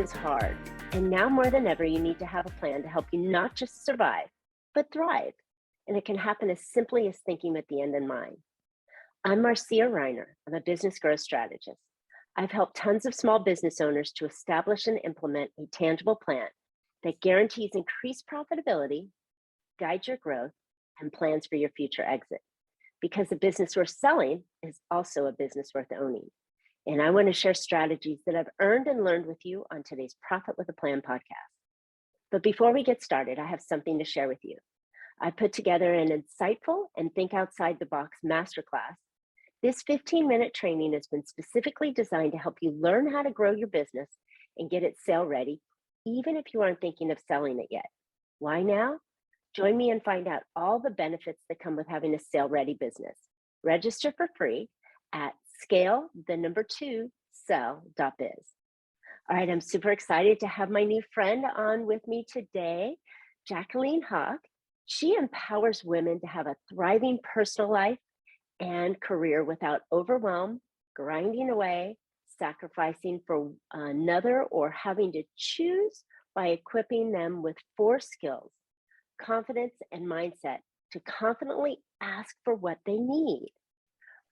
is hard, and now more than ever, you need to have a plan to help you not just survive, but thrive. And it can happen as simply as thinking with the end in mind. I'm Marcia Reiner. I'm a business growth strategist. I've helped tons of small business owners to establish and implement a tangible plan that guarantees increased profitability, guides your growth, and plans for your future exit. Because a business worth selling is also a business worth owning. And I want to share strategies that I've earned and learned with you on today's Profit with a Plan podcast. But before we get started, I have something to share with you. I put together an insightful and think outside the box masterclass. This 15-minute training has been specifically designed to help you learn how to grow your business and get it sale ready, even if you aren't thinking of selling it yet. Why now? Join me and find out all the benefits that come with having a sale ready business. Register for free at scale2sell.biz. All right, I'm super excited to have my new friend on with me today, Jacqueline Hawk. She empowers women to have a thriving personal life and career without overwhelm, grinding away, sacrificing for another, or having to choose, by equipping them with 4 skills: confidence and mindset to confidently ask for what they need.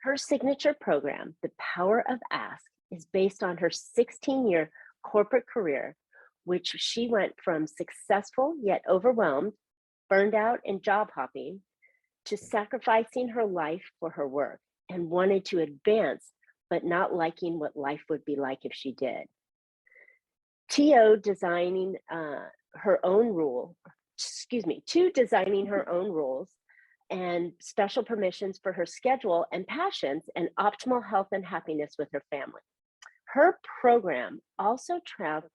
Her signature program, The Power of Ask, is based on her 16-year corporate career, which she went from successful yet overwhelmed, burned out, and job hopping, to sacrificing her life for her work and wanted to advance, but not liking what life would be like if she did. To designing her own rules and special permissions for her schedule and passions, and optimal health and happiness with her family. Her program also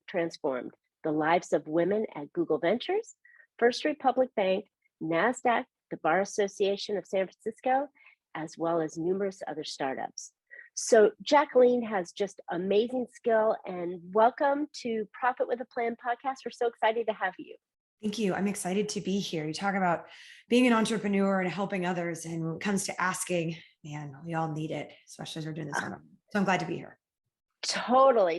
transformed the lives of women at Google Ventures, First Republic Bank, NASDAQ, the Bar Association of San Francisco, as well as numerous other startups. So Jacqueline has just amazing skill, and welcome to Profit with a Plan podcast. We're so excited to have you. Thank you. I'm excited to be here. You talk about being an entrepreneur and helping others. And when it comes to asking, man, we all need it, especially as we're doing this one. So I'm glad to be here. Totally.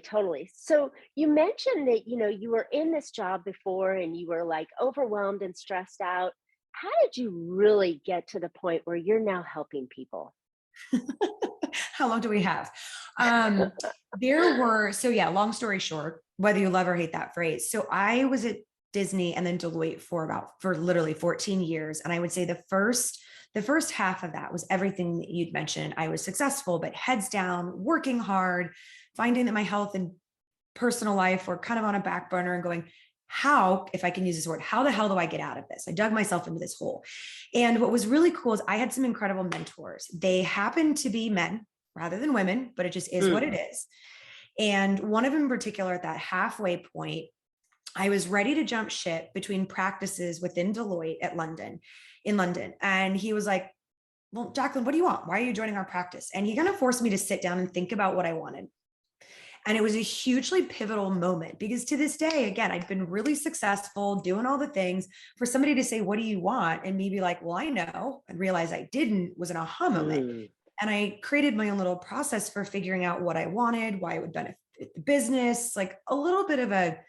So you mentioned that, you were in this job before and you were like overwhelmed and stressed out. How did you really get to the point where you're now helping people? How long do we have? Long story short, whether you love or hate that phrase. So I was at Disney and then Deloitte for literally 14 years. And I would say the first half of that was everything that you'd mentioned. I was successful, but heads down, working hard, finding that my health and personal life were kind of on a back burner, and going, how, if I can use this word, how the hell do I get out of this? I dug myself into this hole. And what was really cool is I had some incredible mentors. They happened to be men rather than women, but it just is what it is. And one of them in particular, at that halfway point, I was ready to jump ship between practices within Deloitte in London. And he was like, well, Jacqueline, what do you want? Why are you joining our practice? And he kind of forced me to sit down and think about what I wanted. And it was a hugely pivotal moment, because to this day, again, I'd been really successful doing all the things. For somebody to say, what do you want? And me be like, well, I know, and realize I didn't, was an aha moment. And I created my own little process for figuring out what I wanted, why it would benefit the business, like a little bit of a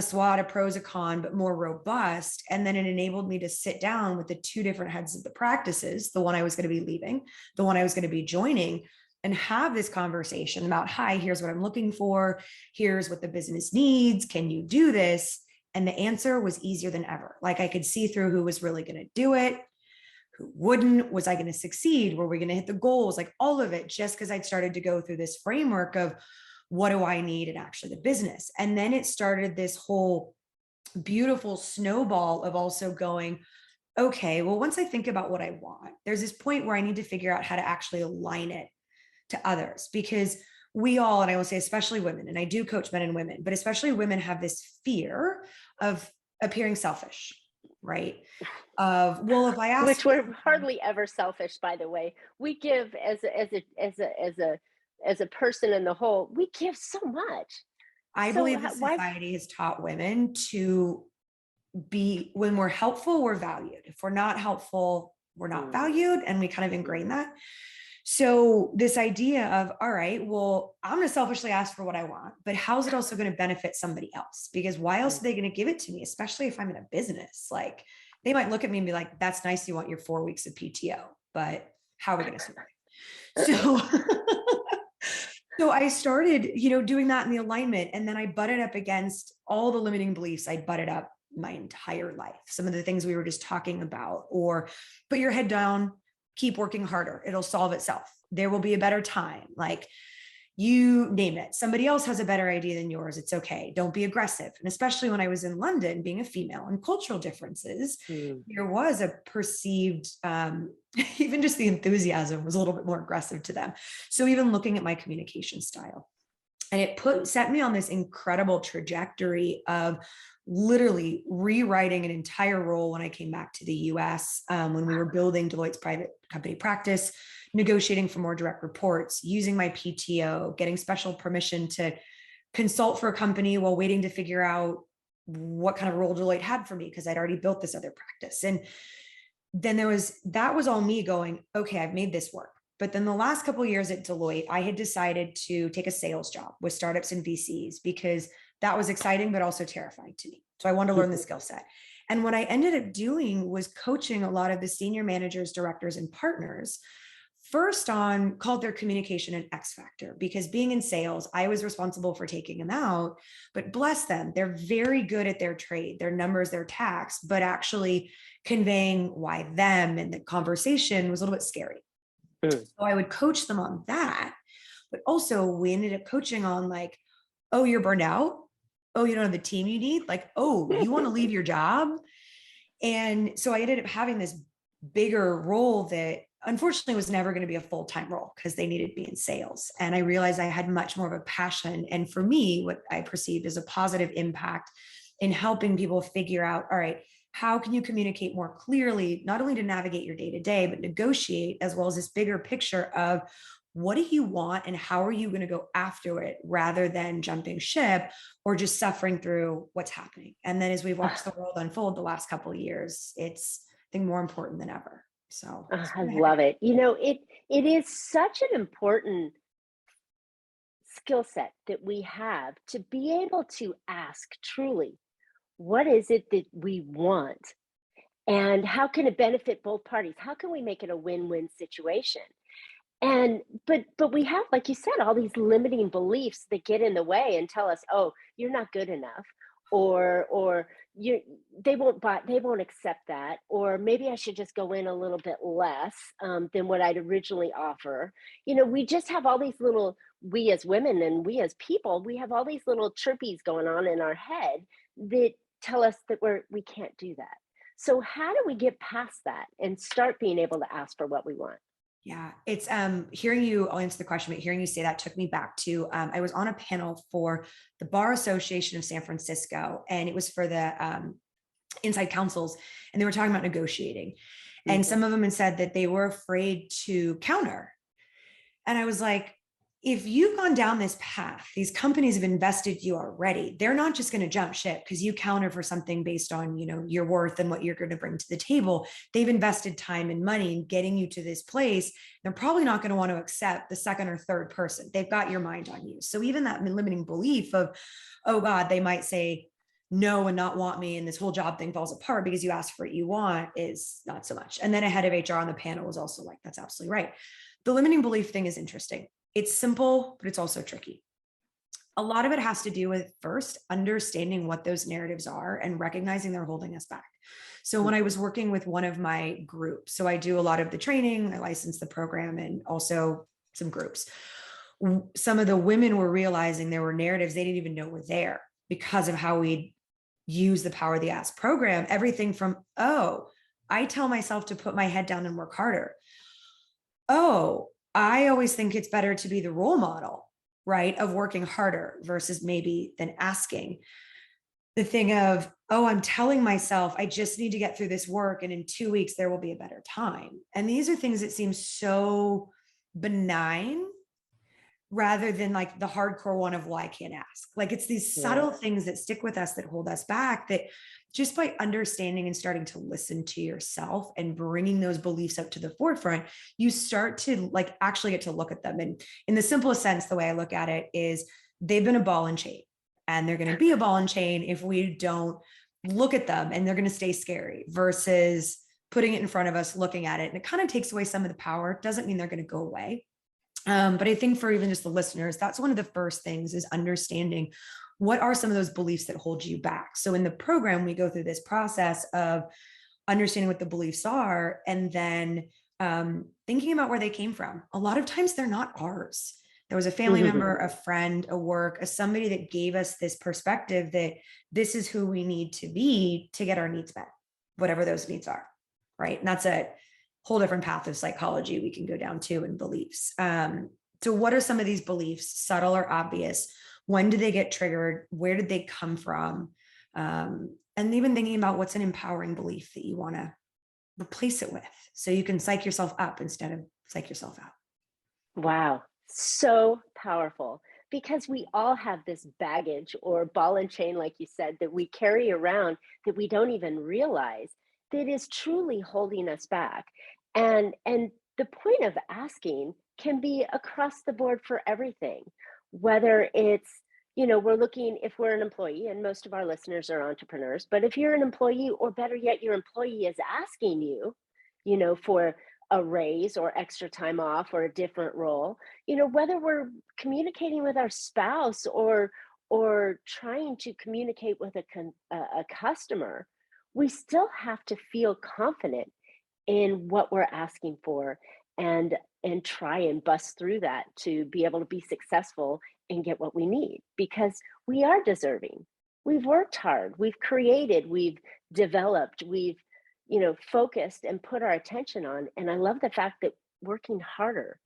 SWOT, a pros, a con, but more robust. And then it enabled me to sit down with the 2 different heads of the practices, the one I was going to be leaving, the one I was going to be joining, and have this conversation about, hi, here's what I'm looking for. Here's what the business needs. Can you do this? And the answer was easier than ever. Like, I could see through who was really going to do it, who wouldn't. Was I going to succeed? Were we going to hit the goals? Like, all of it, just because I'd started to go through this framework of what do I need in actually the business. And then it started this whole beautiful snowball of also going, okay, well, once I think about what I want, there's this point where I need to figure out how to actually align it to others, because we all, and I will say especially women, and I do coach men and women, but especially women, have this fear of appearing selfish, right? Of, well, if I ask, which we're hardly ever selfish, by the way. We give as a person in the whole, we give so much. I believe that society has taught women to be, when we're helpful, we're valued. If we're not helpful, we're not valued. And we kind of ingrain that. So this idea of, all right, well, I'm going to selfishly ask for what I want, but how's it also going to benefit somebody else? Because why else are they going to give it to me? Especially if I'm in a business, like they might look at me and be like, that's nice. You want your 4 weeks of PTO, but how are we going to survive? So, so I started, doing that in the alignment, and then I butted up against all the limiting beliefs I butted up my entire life. Some of the things we were just talking about, or put your head down, keep working harder. It'll solve itself. There will be a better time. Like, you name it. Somebody else has a better idea than yours. It's okay. Don't be aggressive. And especially when I was in London, being a female, and cultural differences, there was a perceived, even just the enthusiasm was a little bit more aggressive to them. So even looking at my communication style, and it set me on this incredible trajectory of literally rewriting an entire role when I came back to the US, when we were building Deloitte's private company practice, negotiating for more direct reports, using my PTO, getting special permission to consult for a company while waiting to figure out what kind of role Deloitte had for me, because I'd already built this other practice. And then that was all me going, okay, I've made this work. But then the last couple of years at Deloitte, I had decided to take a sales job with startups and VCs because that was exciting, but also terrifying to me. So I wanted to learn the skill set. And what I ended up doing was coaching a lot of the senior managers, directors, and partners first on called their communication an X factor, because being in sales, I was responsible for taking them out, but bless them, they're very good at their trade, their numbers, their tax, but actually conveying why them and the conversation was a little bit scary. So I would coach them on that, but also we ended up coaching on like, oh, you're burned out. Oh, you don't have the team you need. Like, oh, you want to leave your job. And so I ended up having this bigger role that unfortunately was never going to be a full-time role because they needed me in sales. And I realized I had much more of a passion. And for me, what I perceived as a positive impact in helping people figure out, all right, how can you communicate more clearly, not only to navigate your day-to-day, but negotiate, as well as this bigger picture of what do you want and how are you going to go after it, rather than jumping ship or just suffering through what's happening. And then as we've watched the world unfold the last couple of years, it's, I think, more important than ever. So I love it. It is such an important skill set that we have to be able to ask truly, what is it that we want? And how can it benefit both parties? How can we make it a win-win situation? And but we have, like you said, all these limiting beliefs that get in the way and tell us, oh, you're not good enough, or you they won't accept that, or maybe I should just go in a little bit less than what I'd originally offer. We just have all these little, we as women and we as people, we have all these little chirpies going on in our head that tell us that we can't do that. So how do we get past that and start being able to ask for what we want? yeah, it's hearing you, I'll answer the question, but hearing you say that took me back to I was on a panel for the Bar Association of San Francisco, and it was for the inside counsels, and they were talking about negotiating. And some of them had said that they were afraid to counter. And I was like, if you've gone down this path, these companies have invested you already. They're not just going to jump ship because you counter for something based on, your worth and what you're going to bring to the table. They've invested time and money in getting you to this place. They're probably not going to want to accept the second or third person. They've got your mind on you. So even that limiting belief of, oh God, they might say no and not want me, and this whole job thing falls apart because you asked for what you want, is not so much. And then a head of HR on the panel was also like, that's absolutely right. The limiting belief thing is interesting. It's simple, but it's also tricky. A lot of it has to do with first understanding what those narratives are and recognizing they're holding us back. So when I was working with one of my groups, so I do a lot of the training, I license the program, and also some groups. Some of the women were realizing there were narratives they didn't even know were there because of how we use the Power of the Ask program. Everything from, oh, I tell myself to put my head down and work harder. Oh, I always think it's better to be the role model, right, of working harder versus maybe than asking. The thing of, oh, I'm telling myself I just need to get through this work and in 2 weeks there will be a better time. And these are things that seem so benign, rather than like the hardcore one of, well, I can't ask. Like it's these Yeah. subtle things that stick with us that hold us back, that just by understanding and starting to listen to yourself and bringing those beliefs up to the forefront, you start to like actually get to look at them. And in the simplest sense, the way I look at it is they've been a ball and chain, and they're going to be a ball and chain if we don't look at them, and they're going to stay scary versus putting it in front of us, looking at it. And it kind of takes away some of the power. It doesn't mean they're going to go away. But I think for even just the listeners, that's one of the first things, is understanding what are some of those beliefs that hold you back. So in the program, we go through this process of understanding what the beliefs are, and then thinking about where they came from. A lot of times they're not ours. There was a family member, a friend, a work, somebody that gave us this perspective that this is who we need to be to get our needs met, whatever those needs are. Right. And that's a whole different path of psychology we can go down to, and beliefs. So what are some of these beliefs, subtle or obvious? When do they get triggered? Where did they come from? And even thinking about what's an empowering belief that you want to replace it with, so you can psych yourself up instead of psych yourself out. Wow. So powerful, because we all have this baggage or ball and chain, like you said, that we carry around that we don't even realize that is truly holding us back. And the point of asking can be across the board for everything, whether it's, we're looking, if we're an employee, and most of our listeners are entrepreneurs, but if you're an employee, or better yet, your employee is asking you, for a raise or extra time off or a different role, whether we're communicating with our spouse, or trying to communicate with a customer, we still have to feel confident in what we're asking for, and try and bust through that to be able to be successful and get what we need, because we are deserving. We've worked hard, we've created, we've developed, we've focused and put our attention on. And I love the fact that working harder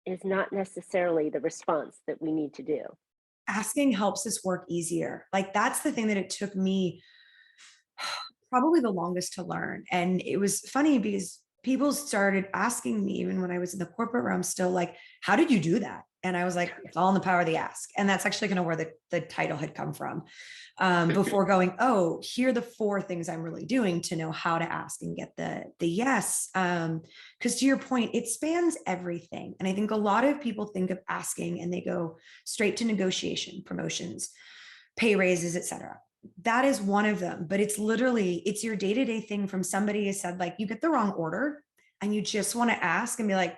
is not necessarily the response that we need to do. Asking helps us work easier. Like that's the thing that it took me probably the longest to learn. And it was funny because people started asking me, even when I was in the corporate realm, still like, how did you do that? And I was like, it's all in the power of the ask. And that's actually kind of where the title had come from, before going, oh, here are the 4 things I'm really doing to know how to ask and get the yes. Because to your point, it spans everything. And I think a lot of people think of asking and they go straight to negotiation, promotions, pay raises, etc. That is one of them, but it's your day-to-day thing. From somebody who said, like, you get the wrong order and you just want to ask and be like,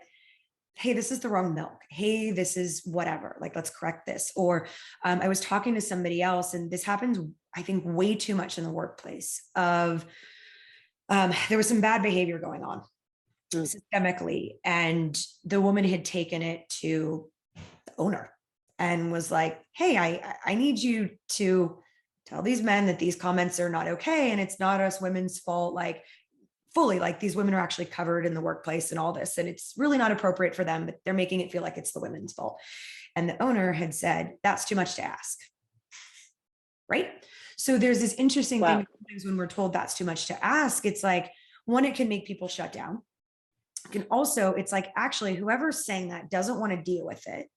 hey, this is the wrong milk. Hey, this is whatever, like, let's correct this. Or I was talking to somebody else, and this happens, I think, way too much in the workplace of, there was some bad behavior going on systemically, and the woman had taken it to the owner and was like, hey, I need you to tell these men that these comments are not okay. And it's not us women's fault. Like, fully, like, these women are actually covered in the workplace and all this, and it's really not appropriate for them, but they're making it feel like it's the women's fault. And the owner had said, that's too much to ask. Right. So there's this interesting thing when we're told that's too much to ask. It's like, one, it can make people shut down. It can also, it's like, actually, whoever's saying that doesn't want to deal with it.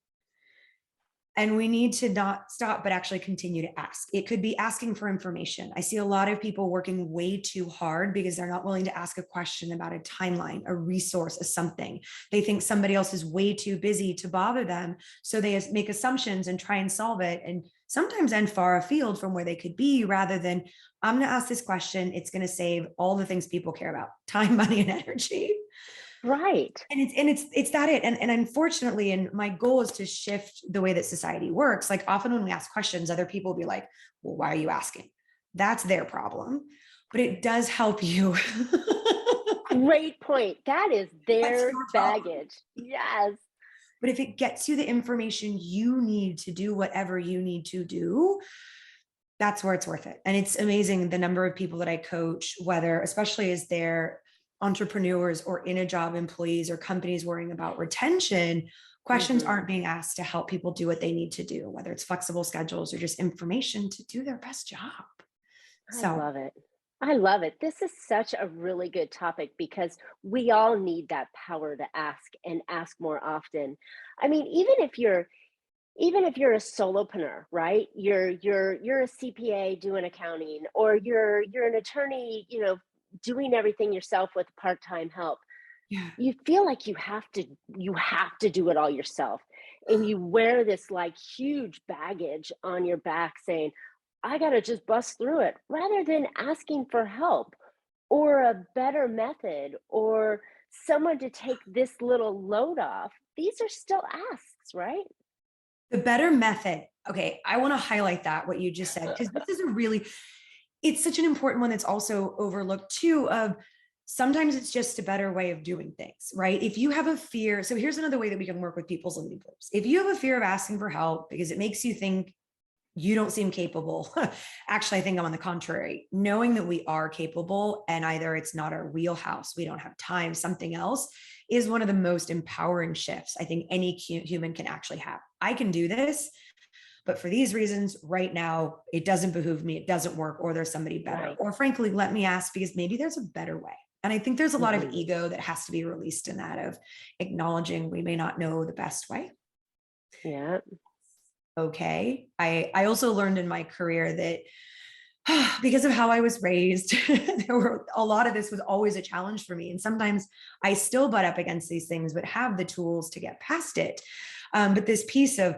And we need to not stop, but actually continue to ask. It could be asking for information. I see a lot of people working way too hard because they're not willing to ask a question about a timeline, a resource, a something. They think somebody else is way too busy to bother them. So they make assumptions and try and solve it, and sometimes end far afield from where they could be, rather than, I'm going to ask this question. It's going to save all the things people care about: time, money, and energy. Right. And it's that it. And unfortunately, and my goal is to shift the way that society works. Like, often when we ask questions, other people will be like, well, why are you asking? That's their problem. But it does help you. Great point. That is their baggage. Yes. But if it gets you the information you need to do whatever you need to do, that's where it's worth it. And it's amazing the number of people that I coach, whether, especially as they're entrepreneurs or in a job, employees or companies worrying about retention, questions aren't being asked to help people do what they need to do, whether it's flexible schedules or just information to do their best job. I love it. I love it. This is such a really good topic because we all need that power to ask and ask more often. I mean, even if you're a solopreneur, right? You're a CPA doing accounting, or you're an attorney, doing everything yourself with part-time help. Yeah. You feel like you have to do it all yourself, and you wear this like huge baggage on your back saying, I got to just bust through it, rather than asking for help or a better method or someone to take this little load off. These are still asks, right? The better method. Okay, I want to highlight that what you just said, because this is a really, it's such an important one that's also overlooked too. Of sometimes it's just a better way of doing things, right? If you have a fear, so here's another way that we can work with people's limiting beliefs. If you have a fear of asking for help because it makes you think you don't seem capable. Actually, I think I'm on the contrary. Knowing that we are capable and either it's not our wheelhouse, we don't have time, something else is one of the most empowering shifts I think any human can actually have. I can do this, but for these reasons, right now, it doesn't behoove me, it doesn't work, or there's somebody better. Right. Or frankly, let me ask because maybe there's a better way. And I think there's a lot of Mhm. ego that has to be released in that, of acknowledging we may not know the best way. Yeah. Okay. I also learned in my career that because of how I was raised, there were a lot of this was always a challenge for me. And sometimes I still butt up against these things, but have the tools to get past it. But this piece of,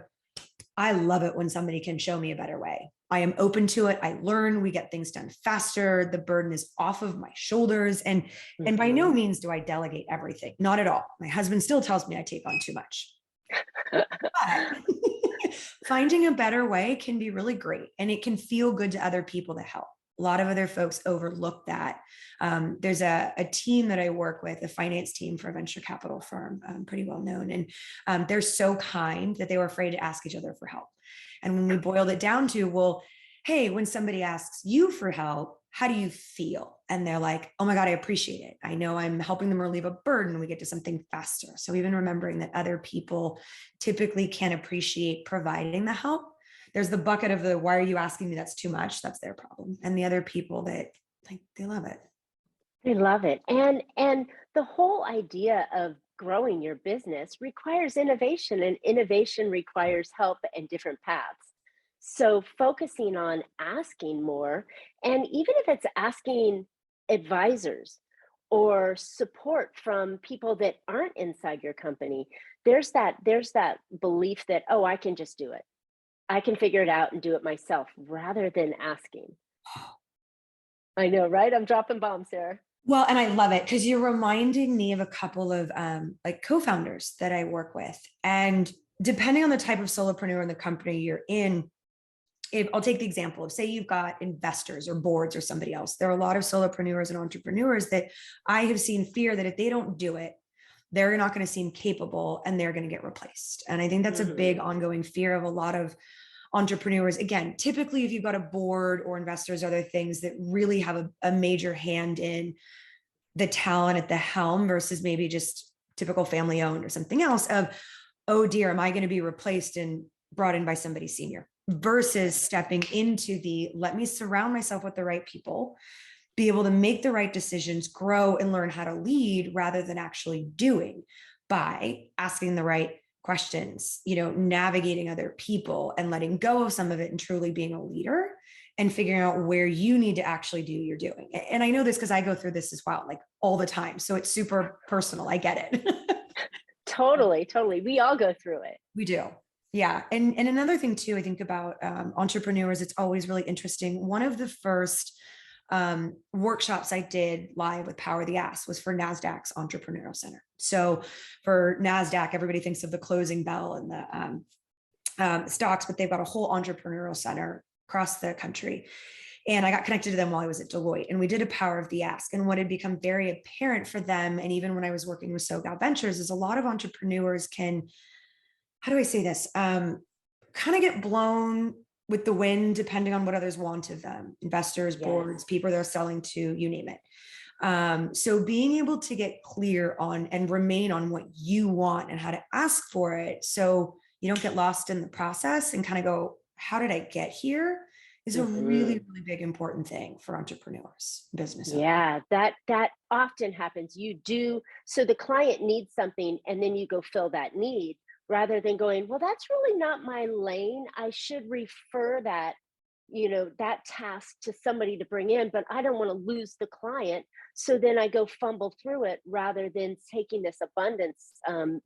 I love it when somebody can show me a better way. I am open to it. I learn, we get things done faster. The burden is off of my shoulders. And by no Mhm. means do I delegate everything. Not at all. My husband still tells me I take on too much. But finding a better way can be really great, and it can feel good to other people to help. A lot of other folks overlook that. There's a team that I work with, a finance team for a venture capital firm, pretty well known. And they're so kind that they were afraid to ask each other for help. And when we boiled it down to, well, hey, when somebody asks you for help, how do you feel? And they're like, oh my God, I appreciate it. I know I'm helping them relieve a burden. We get to something faster. So even remembering that other people typically can't appreciate providing the help. There's the bucket of the, why are you asking me? That's too much. That's their problem. And the other people that like, they love it. I love it. And the whole idea of growing your business requires innovation, and innovation requires help and different paths. So focusing on asking more, and even if it's asking advisors or support from people that aren't inside your company, there's that belief that, oh, I can just do it. I can figure it out and do it myself, rather than asking. I know, right? I'm dropping bombs here. Well, and I love it because you're reminding me of a couple of like co-founders that I work with. And depending on the type of solopreneur in the company you're in, if I'll take the example of, say you've got investors or boards or somebody else, there are a lot of solopreneurs and entrepreneurs that I have seen fear that if they don't do it, they're not going to seem capable and they're going to get replaced. And I think that's a big Mhm. ongoing fear of a lot of entrepreneurs. Again, typically if you've got a board or investors, other things that really have a major hand in the talent at the helm versus maybe just typical family owned or something else of, oh dear, am I going to be replaced and brought in by somebody senior, versus stepping into the, let me surround myself with the right people, be able to make the right decisions, grow and learn how to lead rather than actually doing, by asking the right questions, navigating other people and letting go of some of it and truly being a leader and figuring out where you need to actually do your doing. And I know this because I go through this as well, like all the time. So it's super personal. I get it. Totally, totally. We all go through it. We do. Yeah. And another thing too, I think about entrepreneurs, it's always really interesting. One of the first workshops I did live with Power the Ass was for NASDAQ's Entrepreneurial Center. So for NASDAQ, everybody thinks of the closing bell and the stocks, but they've got a whole entrepreneurial center across the country. And I got connected to them while I was at Deloitte, and we did a Power of the Ask. And what had become very apparent for them, and even when I was working with SoGal Ventures, is a lot of entrepreneurs can, how do I say this? Kind of get blown with the wind, depending on what others want of them, investors, Yes. boards, people they're selling to, you name it. So being able to get clear on and remain on what you want and how to ask for it, so you don't get lost in the process and kind of go, how did I get here? is a really, Mhm. really big, important thing for entrepreneurs, business owners. Yeah, that often happens. You do so the client needs something and then you go fill that need rather than going, well, that's really not my lane. I should refer that, that task to somebody to bring in, but I don't want to lose the client. So then I go fumble through it rather than taking this abundance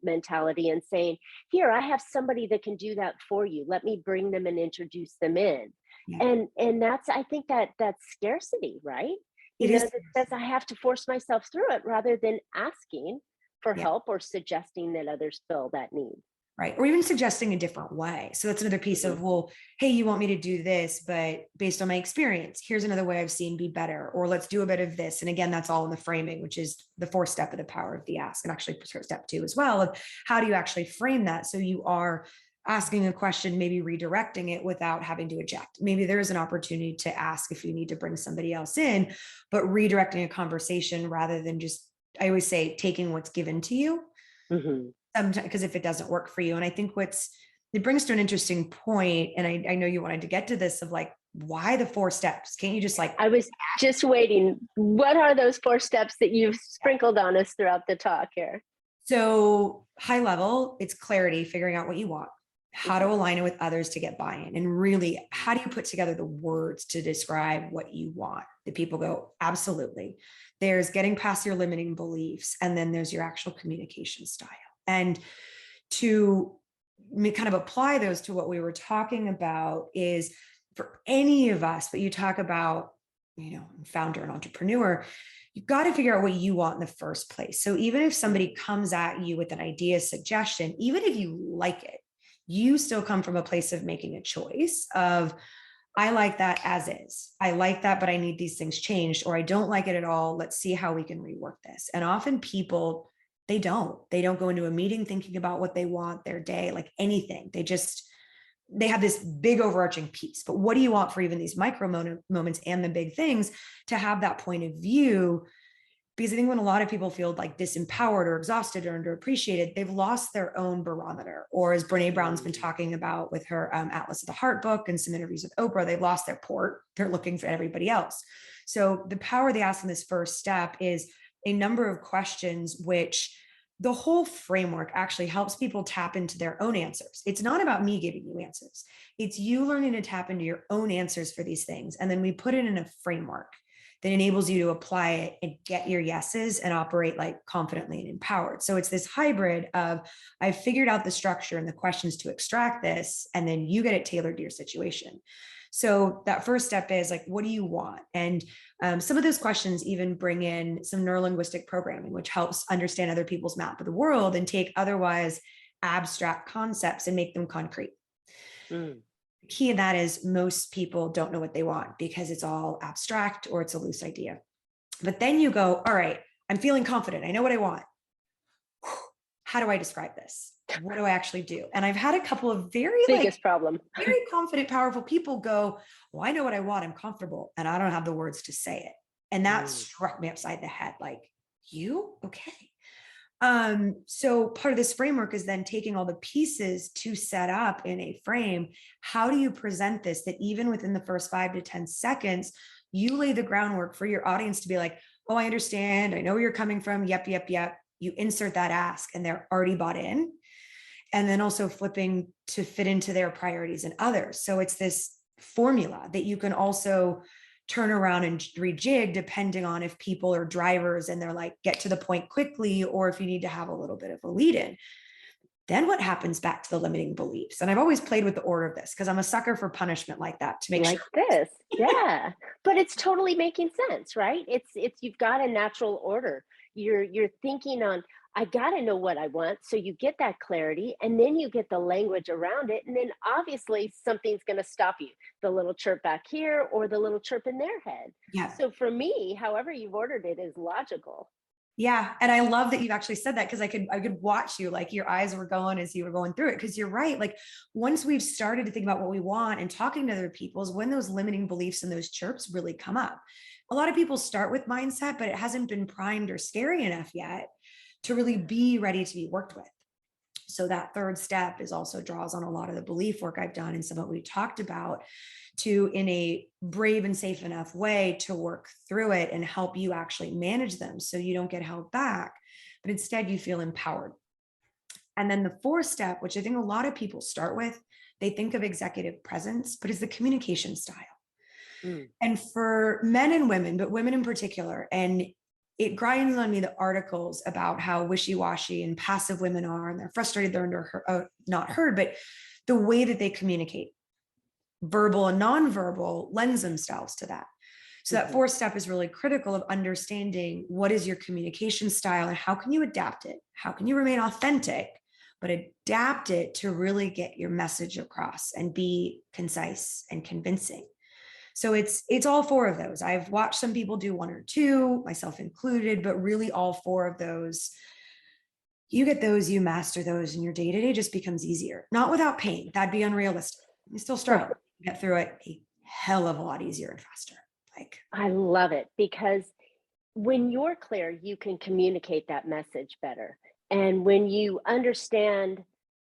mentality and saying, here, I have somebody that can do that for you. Let me bring them and introduce them in. Yeah, And that's I think that's scarcity, right? it is. That says I have to force myself through it rather than asking for Yeah. help or suggesting that others fill that need. Right. Or even suggesting a different way. So that's another piece Mhm. of, well, hey, you want me to do this, but based on my experience, here's another way I've seen be better, or let's do a bit of this. And again, that's all in the framing, which is the fourth step of the power of the ask, and actually step two as well of how do you actually frame that? So you are asking a question, maybe redirecting it without having to eject. Maybe there is an opportunity to ask if you need to bring somebody else in, but redirecting a conversation rather than just, I always say, taking what's given to you Mhm. sometimes, because if it doesn't work for you. And I think it brings to an interesting point, and I know you wanted to get to this of like, why the four steps? Can't you just like, I was just waiting. What are those 4 steps that you've sprinkled on us throughout the talk here? so high level, it's clarity, figuring out what you want, how to Mhm. align it with others to get buy-in, and really, how do you put together the words to describe what you want that people go, absolutely. There's getting past your limiting beliefs, and then there's your actual communication style. And to kind of apply those to what we were talking about is for any of us, but you talk about, founder and entrepreneur, you've got to figure out what you want in the first place. So even if somebody comes at you with an idea, suggestion, even if you like it, you still come from a place of making a choice of, I like that as is. I like that, but I need these things changed, or I don't like it at all. Let's see how we can rework this. And often people, they don't go into a meeting thinking about what they want their day, like anything. They have this big overarching piece, but what do you want for even these micro moments and the big things to have that point of view? Because I think when a lot of people feel like disempowered or exhausted or underappreciated, they've lost their own barometer. Or as Brene Brown's been talking about with her Atlas of the Heart book and some interviews with Oprah, they've lost their port. They're looking for everybody else. So the power they ask in this first step is a number of questions, which the whole framework actually helps people tap into their own answers. It's not about me giving you answers. It's you learning to tap into your own answers for these things. And then we put it in a framework that enables you to apply it and get your yeses and operate like confidently and empowered. So it's this hybrid of, I've figured out the structure and the questions to extract this, and then you get it tailored to your situation. So that first step is like, what do you want? And some of those questions even bring in some neurolinguistic programming, which helps understand other people's map of the world and take otherwise abstract concepts and make them concrete. Mm. The key in that is most people don't know what they want because it's all abstract or it's a loose idea. But then you go, all right, I'm feeling confident. I know what I want. How do I describe this? What do I actually do? And I've had a couple of Biggest problem. very confident, powerful people go, well, I know what I want. I'm comfortable and I don't have the words to say it. And that Mm. struck me upside the head. Like, you? Okay. So part of this framework is then taking all the pieces to set up in a frame. How do you present this that even within the first 5 to 10 seconds, you lay the groundwork for your audience to be like, oh, I understand. I know where you're coming from. Yep, yep, yep. You insert that ask and they're already bought in. And then also flipping to fit into their priorities and others. So it's this formula that you can also turn around and rejig depending on if people are drivers and they're like, get to the point quickly, or if you need to have a little bit of a lead in. Then what happens back to the limiting beliefs? And I've always played with the order of this because I'm a sucker for punishment like that to make sure. Like this. Yeah. But it's totally making sense, right? It's you've got a natural order. You're thinking on I got to know what I want, so you get that clarity and then you get the language around it and then obviously something's going to stop you. The little chirp back here or the little chirp in their head. Yeah. So for me, however you've ordered it is logical. Yeah. And I love that you've actually said that because I could watch you, like your eyes were going as you were going through it. Cause you're right. Like once we've started to think about what we want and talking to other people is when those limiting beliefs and those chirps really come up. A lot of people start with mindset, but it hasn't been primed or scary enough yet to really be ready to be worked with. So that third step is also draws on a lot of the belief work I've done and some of what we talked about to, in a brave and safe enough way, to work through it and help you actually manage them so you don't get held back, but instead you feel empowered. And then the fourth step, which I think a lot of people start with, they think of executive presence, but is the communication style. Mm. And for men and women, but women in particular, and it grinds on me the articles about how wishy-washy and passive women are, and they're frustrated they're not heard, but the way that they communicate, verbal and nonverbal, lends themselves to that. So that fourth step is really critical of understanding what is your communication style and how can you adapt it? How can you remain authentic, but adapt it to really get your message across and be concise and convincing? So it's all four of those. I've watched some people do one or two, myself included, but really all four of those. You get those, you master those, and your day-to-day just becomes easier. Not without pain. That'd be unrealistic. You still struggle. Get through it a hell of a lot easier and faster. Like, I love it, because when you're clear, you can communicate that message better. And when you understand,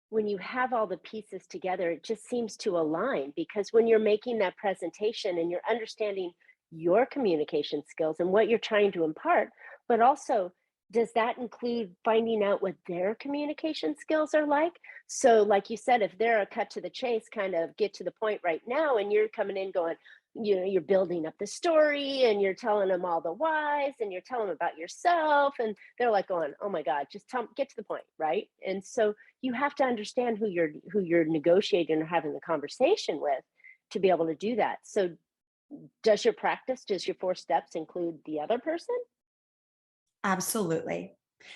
when you have all the pieces together, it just seems to align, because when you're making that presentation and you're understanding your communication skills and what you're trying to impart, but also, does that include finding out what their communication skills are like? So, like you said, if they're a cut to the chase, kind of get to the point right now, and you're coming in going, you know, you're building up the story and you're telling them all the whys and you're telling them about yourself, and they're like going, oh my God, just get to the point, right? And so you have to understand who you're negotiating or having the conversation with to be able to do that. So does your four steps include the other person? absolutely.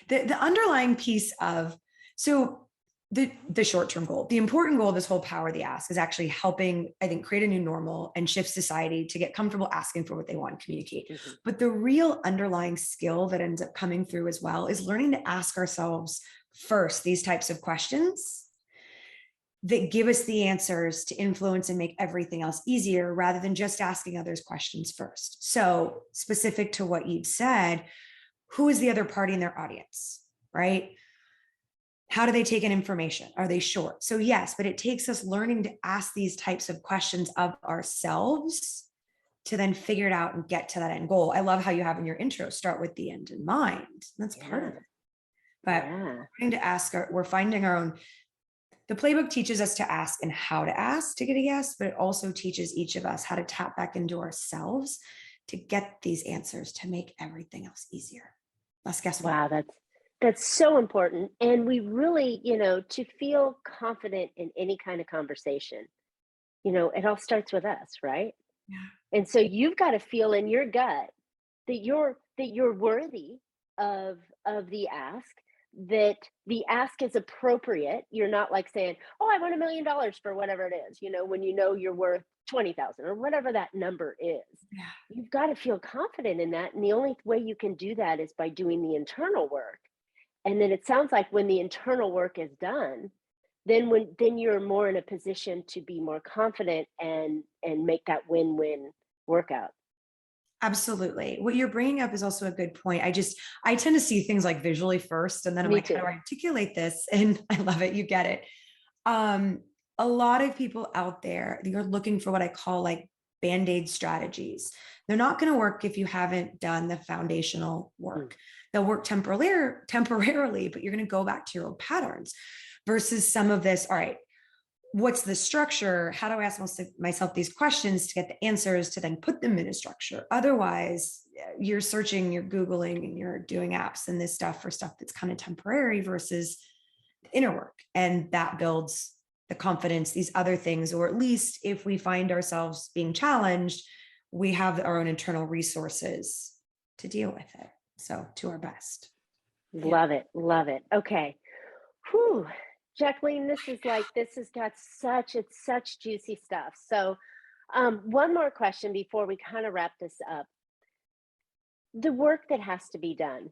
The underlying piece of, so the short-term goal, the important goal of this whole power of the ask is actually helping, I think, create a new normal and shift society to get comfortable asking for what they want and communicate. But the real underlying skill that ends up coming through as well is learning to ask ourselves first these types of questions that give us the answers to influence and make everything else easier, rather than just asking others questions first. So specific to what you've said, who is the other party in their audience, right? How do they take in information? Are they short? So yes, but it takes us learning to ask these types of questions of ourselves to then figure it out and get to that end goal. I love how you have in your intro, start with the end in mind. That's part of it. But we're trying to ask, we're finding our own. The playbook teaches us to ask and how to ask to get a yes, but it also teaches each of us how to tap back into ourselves to get these answers to make everything else easier. Less guesswork. Wow, that's so important. And we really, to feel confident in any kind of conversation, it all starts with us, right? Yeah. And so you've got to feel in your gut that you're worthy of the ask, that the ask is appropriate. You're not like saying, "Oh, I want $1 million for whatever it is," when you're worth 20,000 or whatever that number is. Yeah. You've got to feel confident in that, and the only way you can do that is by doing the internal work. And then it sounds like when the internal work is done, then you're more in a position to be more confident and make that win-win workout. Absolutely. What you're bringing up is also a good point. I tend to see things like visually first, and then I'm Me like, how too. do I articulate this? And I love it. You get it. A lot of people out there, you're looking for what I call like band-aid strategies. They're not going to work if you haven't done the foundational work. They'll work temporarily, but you're going to go back to your old patterns versus some of this. All right, what's the structure? How do I ask myself these questions to get the answers to then put them in a structure? Otherwise, you're searching, you're Googling, and you're doing apps and this stuff for stuff that's kind of temporary versus the inner work. And that builds the confidence, these other things, or at least if we find ourselves being challenged, we have our own internal resources to deal with it. So to our best. Love it. Love it. Okay. Whew. Jacqueline, this has got it's such juicy stuff. So, one more question before we kind of wrap this up. The work that has to be done,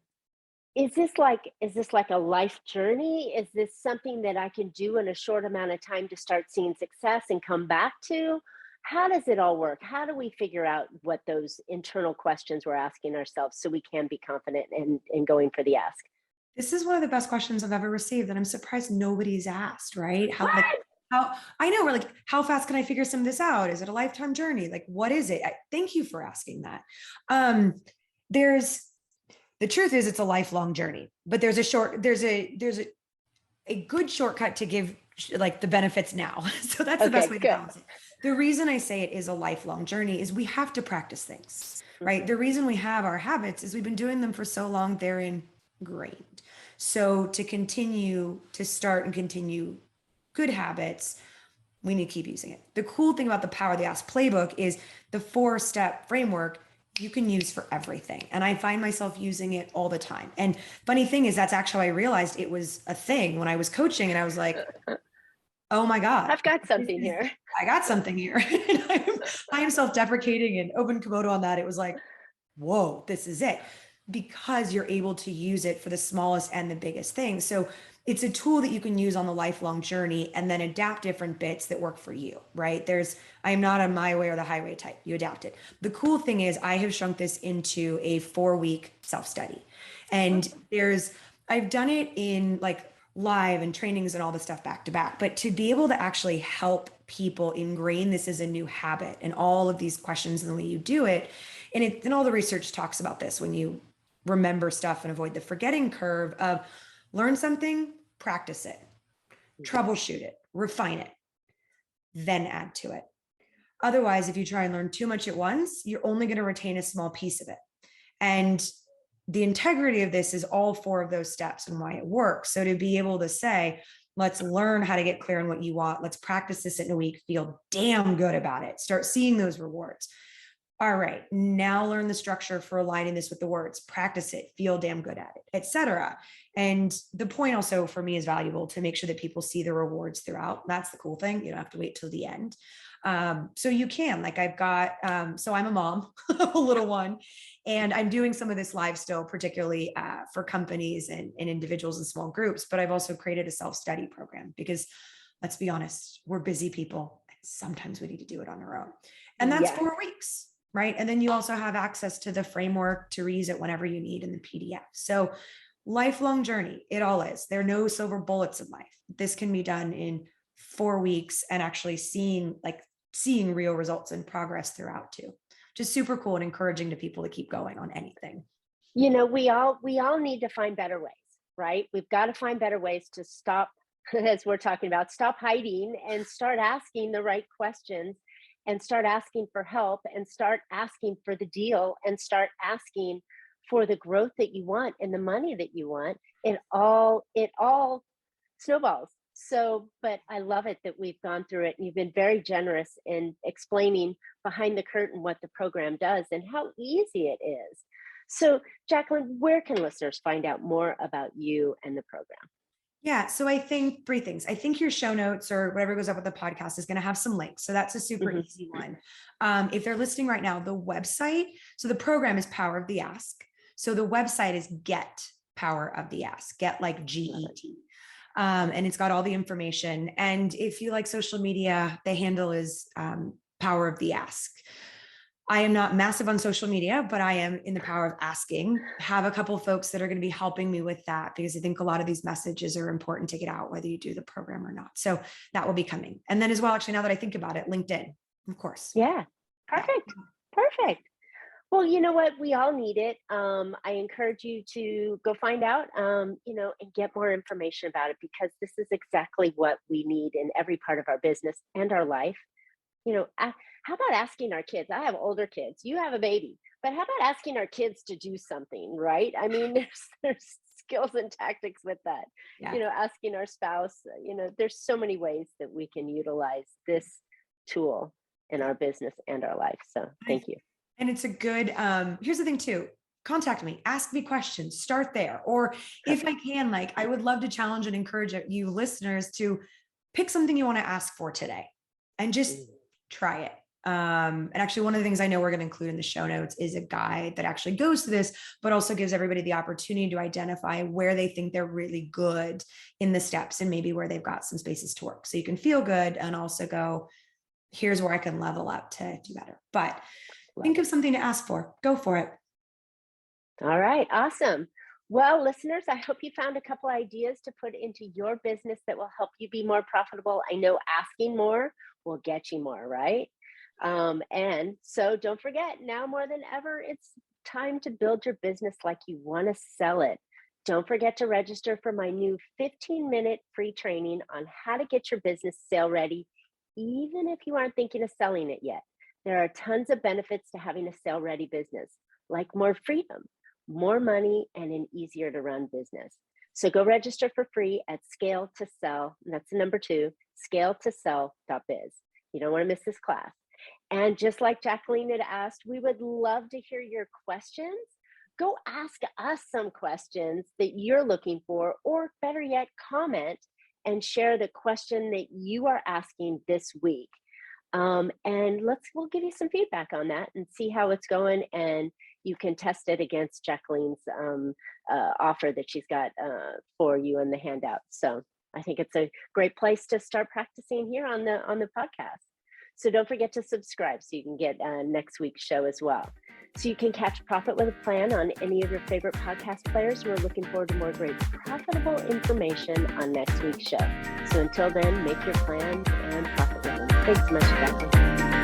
is this like a life journey? Is this something that I can do in a short amount of time to start seeing success and come back to? How does it all work? How do we figure out what those internal questions we're asking ourselves so we can be confident in going for the ask? This is one of the best questions I've ever received, and I'm surprised nobody's asked, right? How, like, What? I know we're like, how fast can I figure some of this out? Is it a lifetime journey? Like, what is it? Thank you for asking that. There's the truth is it's a lifelong journey, but there's a good shortcut to give like the benefits now. So that's the best way to balance it. The reason I say it is a lifelong journey is we have to practice things, right? The reason we have our habits is we've been doing them for so long, they're ingrained. So to continue to start and continue good habits, we need to keep using it. The cool thing about the Power of the Ask playbook is the 4-step framework you can use for everything. And I find myself using it all the time. And funny thing is, that's actually how I realized it was a thing when I was coaching, and I was like, oh my God, I've got something here. I got something here. I am self-deprecating and open Komodo on that. It was like, whoa, this is it. Because you're able to use it for the smallest and the biggest things. So it's a tool that you can use on the lifelong journey and then adapt different bits that work for you, right? I am not a my way or the highway type. You adapt it. The cool thing is I have shrunk this into a 4-week self-study. And I've done it in like live and trainings and all the stuff back to back, but to be able to actually help people ingrain this as a new habit and all of these questions and the way you do it. And all the research talks about this when you remember stuff and avoid the forgetting curve of learn something, practice it, troubleshoot it, refine it, then add to it. Otherwise, if you try and learn too much at once, you're only going to retain a small piece of it. And the integrity of this is all 4 of those steps and why it works. So to be able to say, let's learn how to get clear on what you want. Let's practice this in a week, feel damn good about it. Start seeing those rewards. All right, now learn the structure for aligning this with the words, practice it, feel damn good at it, etc. And the point also for me is valuable to make sure that people see the rewards throughout. That's the cool thing. You don't have to wait till the end. So you can, like I've got, so I'm a mom, a little one, and I'm doing some of this live still, particularly for companies and individuals and small groups, but I've also created a self-study program because let's be honest, we're busy people. And sometimes we need to do it on our own. And that's 4 weeks. Right. And then you also have access to the framework to reuse it whenever you need in the PDF. So lifelong journey, it all is. There are no silver bullets in life. This can be done in 4 weeks and actually seeing real results and progress throughout too. Just super cool and encouraging to people to keep going on anything. You know, we all need to find better ways, right? We've got to find better ways to stop, as we're talking about, stop hiding and start asking the right questions. And start asking for help and start asking for the deal and start asking for the growth that you want and the money that you want. It all snowballs. So, but I love it that we've gone through it and you've been very generous in explaining behind the curtain what the program does and how easy it is. So, Jacqueline, where can listeners find out more about you and the program? Yeah. So I think 3 things. I think your show notes or whatever goes up with the podcast is going to have some links. So that's a super easy one. If they're listening right now, the website, so the program is Power of the Ask. So the website is Get Power of the Ask, get like GET. And it's got all the information. And if you like social media, the handle is Power of the Ask. I am not massive on social media, but I am in the power of asking. Have a couple of folks that are going to be helping me with that because I think a lot of these messages are important to get out, whether you do the program or not. So that will be coming. And then as well, actually, now that I think about it, LinkedIn, of course. Yeah. Perfect. Yeah. Perfect. Well, you know what? We all need it. I encourage you to go find out, and get more information about it because this is exactly what we need in every part of our business and our life. How about asking our kids? I have older kids. You have a baby, but how about asking our kids to do something, right? I mean, there's skills and tactics with that. Yeah. Asking our spouse, there's so many ways that we can utilize this tool in our business and our life. So thank you. And it's a good, here's the thing too, contact me, ask me questions, start there. Or if I can, I would love to challenge and encourage you listeners to pick something you want to ask for today and just try it. And actually one of the things I know we're going to include in the show notes is a guide that actually goes to this, but also gives everybody the opportunity to identify where they think they're really good in the steps and maybe where they've got some spaces to work. So you can feel good and also go, here's where I can level up to do better. But think of something to ask for, go for it. All right. Awesome. Well, listeners, I hope you found a couple ideas to put into your business that will help you be more profitable. I know asking more will get you more, right? And so don't forget, now more than ever, it's time to build your business like you want to sell it. Don't forget to register for my new 15-minute free training on how to get your business sale ready, even if you aren't thinking of selling it yet. There are tons of benefits to having a sale ready business, like more freedom, more money, and an easier to run business. So go register for free at Scale to Sell. And that's the number 2, scaletosell.biz. You don't want to miss this class. And just like Jacqueline had asked, we would love to hear your questions. Go ask us some questions that you're looking for, or better yet, comment and share the question that you are asking this week. And we'll give you some feedback on that and see how it's going. And you can test it against Jacqueline's offer that she's got for you in the handout. So I think it's a great place to start practicing here on the podcast. So don't forget to subscribe so you can get next week's show as well. So you can catch Profit with a Plan on any of your favorite podcast players. We're looking forward to more great profitable information on next week's show. So until then, make your plans and profit with them. Thanks so much, Jacqueline.